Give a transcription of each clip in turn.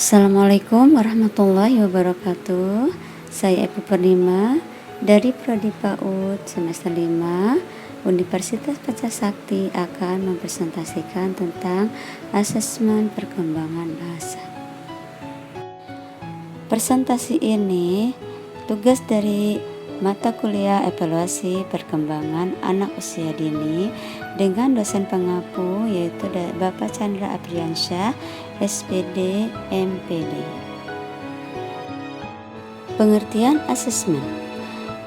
Assalamualaikum warahmatullahi wabarakatuh. Saya Ibu Purnima dari Prodi PAUD semester 5 Universitas Pancasakti akan mempresentasikan tentang asesmen perkembangan bahasa. Presentasi ini tugas dari mata kuliah evaluasi perkembangan anak usia dini dengan dosen pengapu yaitu Bapak Chandra Apriansyah, SPD, MPD. Pengertian asesmen.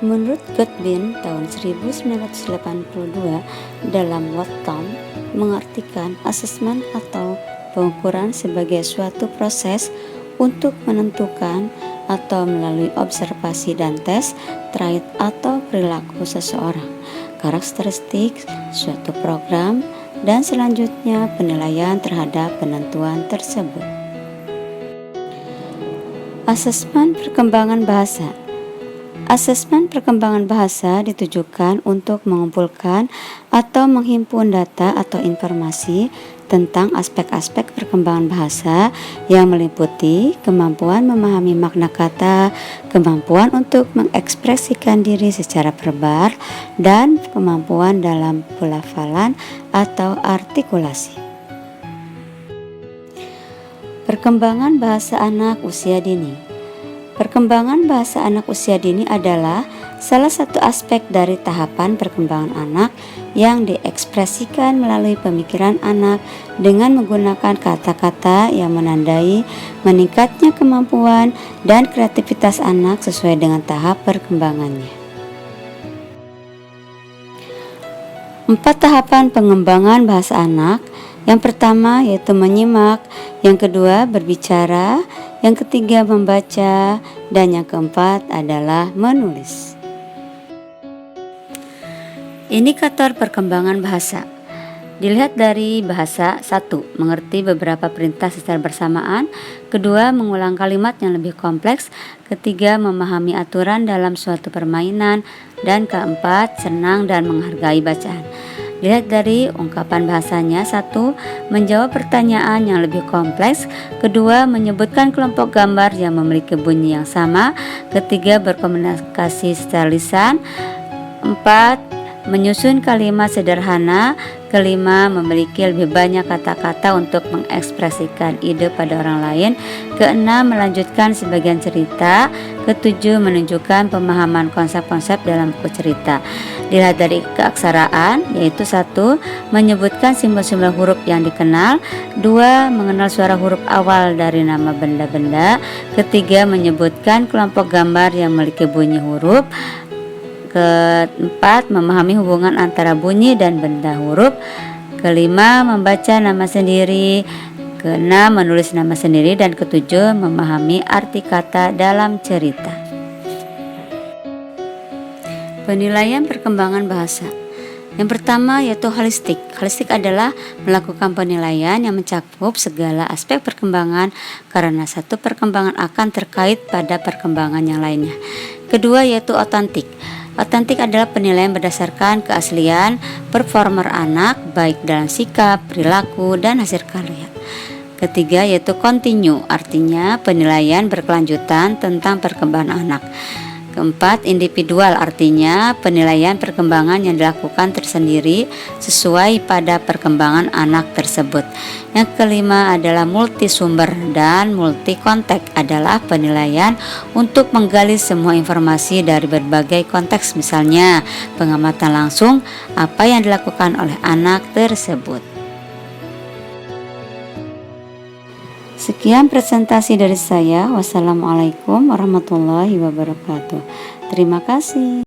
Menurut Godwin tahun 1982 dalam Whatcom mengartikan asesmen atau pengukuran sebagai suatu proses untuk menentukan atau melalui observasi dan tes trait atau perilaku seseorang, karakteristik suatu program, dan selanjutnya penilaian terhadap penentuan tersebut. Asesmen perkembangan bahasa. Asesmen perkembangan bahasa ditujukan untuk mengumpulkan atau menghimpun data atau informasi tentang aspek-aspek perkembangan bahasa yang meliputi kemampuan memahami makna kata, kemampuan untuk mengekspresikan diri secara verbal, dan kemampuan dalam pelafalan atau artikulasi. Perkembangan bahasa anak usia dini. Perkembangan bahasa anak usia dini adalah salah satu aspek dari tahapan perkembangan anak yang diekspresikan melalui pemikiran anak dengan menggunakan kata-kata yang menandai meningkatnya kemampuan dan kreativitas anak sesuai dengan tahap perkembangannya. 4 tahapan pengembangan bahasa anak. Yang pertama yaitu menyimak, yang kedua berbicara, yang ketiga membaca, dan yang keempat adalah menulis. Indikator perkembangan bahasa. Dilihat dari bahasa. 1. Mengerti beberapa perintah secara bersamaan. Kedua, mengulang kalimat yang lebih kompleks. Ketiga, memahami aturan dalam suatu permainan. Dan keempat, senang dan menghargai bacaan. Lihat dari ungkapan bahasanya. 1. Menjawab pertanyaan yang lebih kompleks. Kedua, menyebutkan kelompok gambar yang memiliki bunyi yang sama. Ketiga, berkomunikasi secara lisan. 4. Menyusun kalimat sederhana. Kelima, memiliki lebih banyak kata-kata untuk mengekspresikan ide pada orang lain. Keenam, melanjutkan sebagian cerita. Ketujuh, menunjukkan pemahaman konsep-konsep dalam buku cerita. Dilihat dari keaksaraan, yaitu 1. Menyebutkan simbol-simbol huruf yang dikenal. 2. Mengenal suara huruf awal dari nama benda-benda. Ketiga, menyebutkan kelompok gambar yang memiliki bunyi huruf. Keempat, memahami hubungan antara bunyi dan benda huruf. Kelima, membaca nama sendiri. Keenam, menulis nama sendiri. Dan ketujuh, memahami arti kata dalam cerita. Penilaian perkembangan bahasa. Yang pertama yaitu holistik. Holistik adalah melakukan penilaian yang mencakup segala aspek perkembangan karena satu perkembangan akan terkait pada perkembangan yang lainnya. Kedua yaitu otentik. Otentik adalah penilaian berdasarkan keaslian performer anak baik dalam sikap, perilaku, dan hasil karya. Ketiga yaitu kontinu, artinya penilaian berkelanjutan tentang perkembangan anak. Keempat, individual, artinya penilaian perkembangan yang dilakukan tersendiri sesuai pada perkembangan anak tersebut. Yang kelima adalah multisumber dan multi konteks adalah penilaian untuk menggali semua informasi dari berbagai konteks, misalnya pengamatan langsung apa yang dilakukan oleh anak tersebut. Sekian presentasi dari saya. Wassalamualaikum warahmatullahi wabarakatuh. Terima kasih.